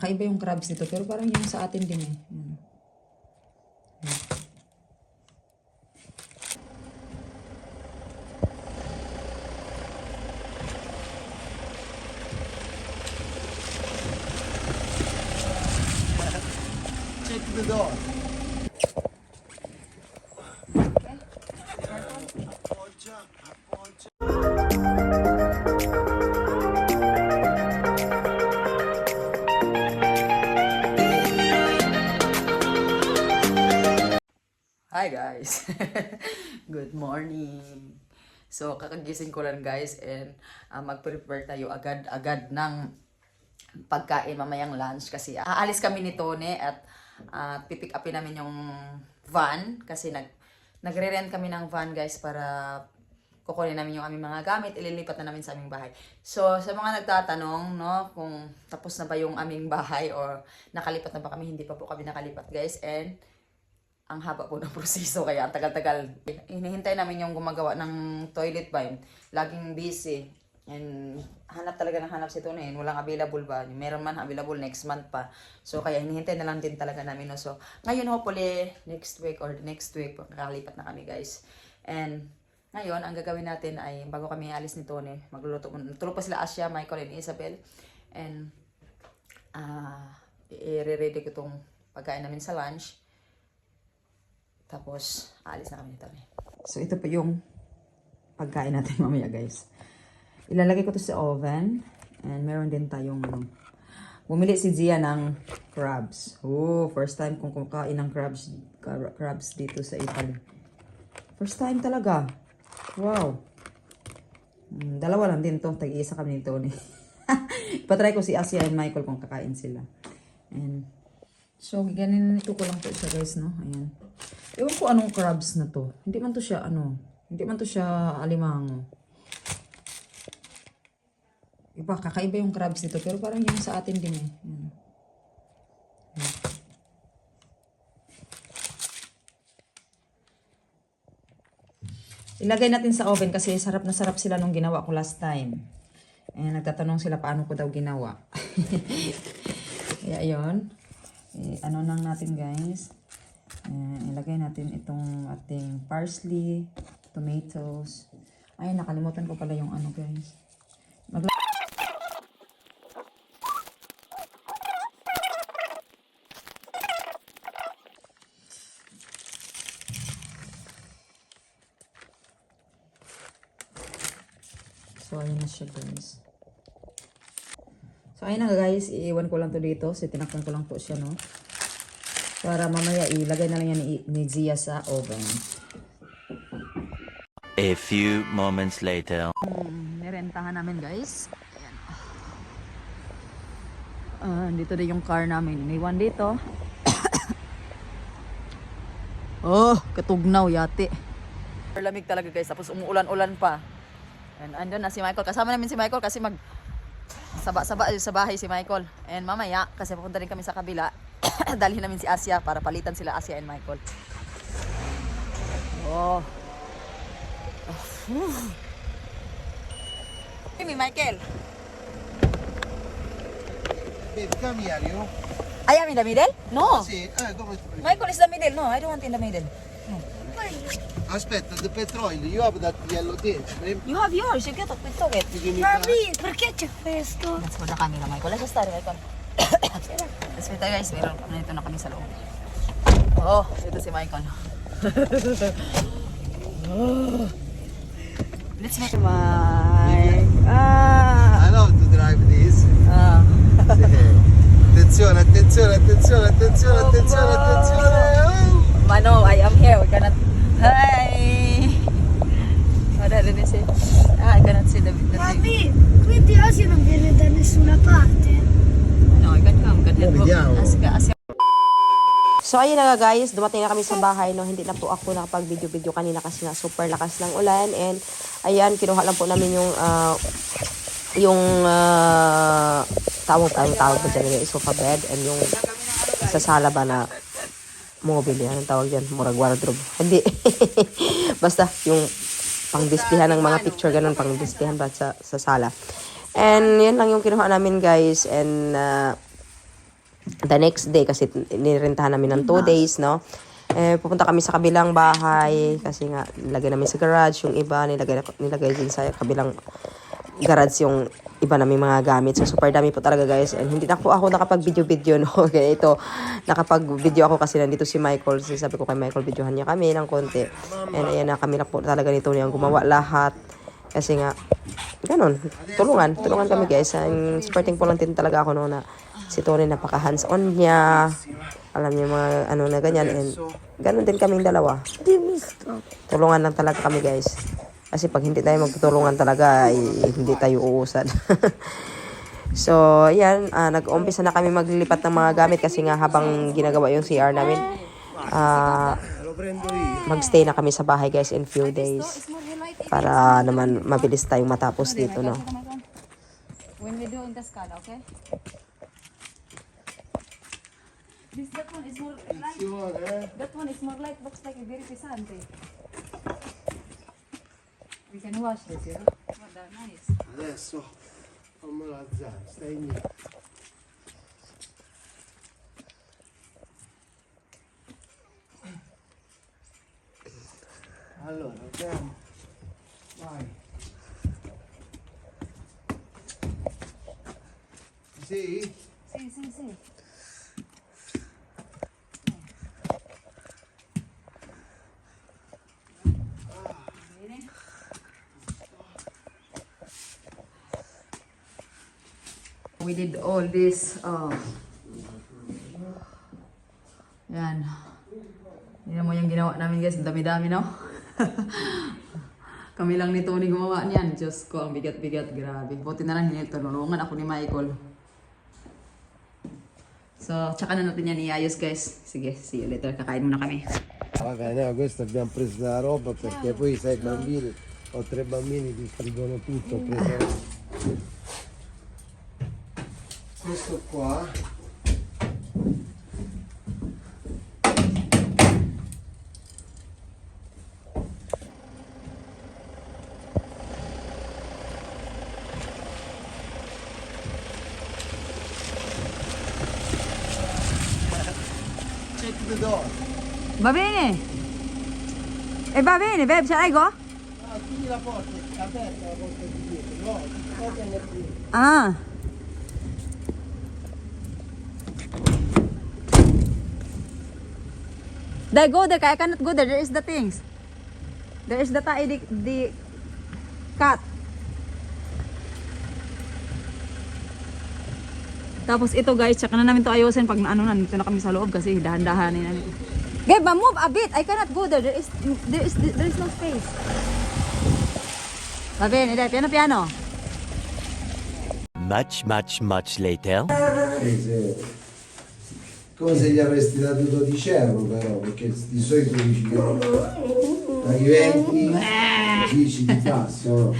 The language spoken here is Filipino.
kakaiba yung crabs nito. Pero parang yung sa atin din eh. Yan. Check the door. Hi guys! Good morning! So, kakagising ko lang guys and mag-prepare tayo agad-agad ng pagkain mamayang lunch kasi aalis kami ni Tone at pipick upin namin yung van kasi nagre-rent kami ng van guys para kukunin namin yung aming mga gamit, ililipat na namin sa aming bahay. So, sa mga nagtatanong, no, kung tapos na ba yung aming bahay or nakalipat na ba kami, hindi pa po kami nakalipat guys and ang haba po ng proseso kaya ang tagal-tagal. Hinihintay namin yung gumagawa ng toilet ba yun. Laging busy. And hanap talaga ng hanap si Tone. Walang available ba? Meron man available next month pa. So kaya hinihintay na lang din talaga namin. No? So ngayon hopefully next week or next week kakalipat na kami guys. And ngayon ang gagawin natin ay bago kami alis ni Tone, magluluto. Tulog pa sila Asya, Michael and Isabel. And i-ready ko itong pagkain namin sa lunch. Tapos, aalis na kami nito. So, ito po yung pagkain natin mamaya, guys. Ilalagay ko to sa oven. And meron din tayong, bumili si Zia ng crabs. Oh, first time kong kumakain ng crabs dito sa Italy. First time talaga. Wow. Dalawa lang din to. Tag-iisa kami nito. Patry ko si Asia and Michael kung kakain sila. And, so, ganito ko lang po siya, guys, no? Ayan. Ewan ko anong crabs na to. Hindi man to siya, hindi man to siya alimango. Iba, kakaiba yung crabs nito. Pero parang yung sa atin din eh. Ilagay natin sa oven kasi sarap na sarap sila nung ginawa ko last time. Eh, nagtatanong sila paano ko daw ginawa. Kaya yun. Ano lang natin guys. Ilagay natin itong ating parsley, tomatoes. Ay, nakalimutan ko pala yung ano guys. So, ayun na siya guys. So, ayun na guys. Iiwan ko lang to dito. So, tinakpan ko lang po siya, no? Para mamaya ilagay na lang yan ni Zia sa oven. A few moments later. Nirentahan namin guys. Ayan. Dito din yung car namin. Iniwan dito. Oh, katugnaw yate. Lamig talaga guys. Tapos umuulan-ulan pa. And andun na si Michael. Kasama namin si Michael kasi saba-saba sa bahay si Michael. And mamaya, kasi pupunta rin kami sa kabila. Dalhin namin si Asya para palitan sila Asya and Michael. Oh. Hey, Michael. Babe, come here, you. I am in the middle? No. Sì, come... Michael is the middle. No, I don't want in the middle. No. Aspetta, the petrol, you have that yellow thing. You have yours. You get it. Took it. Papi, perché c'è questo? Let's go na camera, Michael. Let's start, Michael. Let's wait guys. Meron nito na kami sa loob. Oh, ito si Michael. Let's make Mike. I love to drive this. Attenzione, attenzione, attenzione, attenzione, attenzione, attenzione. Mano, I am here. We cannot. Hi. What did they say? I cannot see the thing. Papi, quindi Asia non viene da nessuna parte. No, I can come. Can help. Vediamo. Ask. So ayun na nga guys, dumating na kami sa bahay, no. Hindi na po ako nakapag-video kanina kasi nga super lakas ng ulan. And ayan, kinuha lang po namin yung tawag ba dyan, yung sofa bed and yung sa sala ba na mobile, yan ang tawag dyan, murag wardrobe. Hindi. Basta yung pang-displayhan ng mga picture, ganun, pang-displayhan ba sa sala. And yan lang yung kinuha namin guys. And the next day kasi nirentahan namin ng 2 days, no? Pupunta kami sa kabilang bahay kasi nga nilagay namin sa garage, yung iba nilagay din sa kabilang garage yung iba namin mga gamit. So super dami po talaga guys, and hindi na po ako nakapag-video, no? Okay, ito nakapag-video ako kasi nandito si Michael. So, sabi ko kay Michael, videohan niya kami ng konti, and ayan na, kami na po talaga nito niyang gumawa lahat kasi nga ganun, tulungan kami guys, and supporting po lang din talaga ako, no, na si Tony napaka hands on niya, alam niya mga ano na ganyan, and ganun din kaming dalawa, tulungan lang talaga kami guys, kasi pag hindi tayo magtutulungan talaga ay hindi tayo uusad. So yan, nag-umpisa na kami maglipat ng mga gamit kasi nga habang ginagawa yung CR namin, magstay na kami sa bahay guys in few days para naman mabilis tayong matapos dito, no. When we do in the Scala, okay? That one is more like, that one is more like, looks like a very pesante. We can wash this, yeah? Oh, that's nice. Adesso fammelo alzare, stai in. Allora, andiamo. Vai. Sì? Sì. We did all this. Yan. Yan mo yung ginawa namin guys. Ang dami-dami, no? Kami lang ni Tony gumawa niyan. Diyos ko, ang bigat-bigat. Grabe. Buti na lang tinulungan ako ni Michael. So, tsaka na natin yan iayos guys. Sige, see you later. Kakain muna kami. Va bene, questo abbiamo preso la roba perché poi sai bambini, ho 3 bambini, distruggono tutto. Ho preso questo qua. Check the door. Va bene? E va bene, babe, ce l'hai go? No, chiudi la porta, è aperta la porta di dietro, no, porta nel primo. Ah. Dai, go there. I cannot go there. There is the things. There is the cat. Tapos ito guys, tsaka na namin to ayusin pag ano na, nandito na kami sa loob kasi dahan-dahanin namin. Geba, move a bit. I cannot go there. There is no space. Va bene, dai, piano. Much later. Come se gli avresti dato 12 euro però, perché di solito dici che arrivi 20, 10 di tasse, no?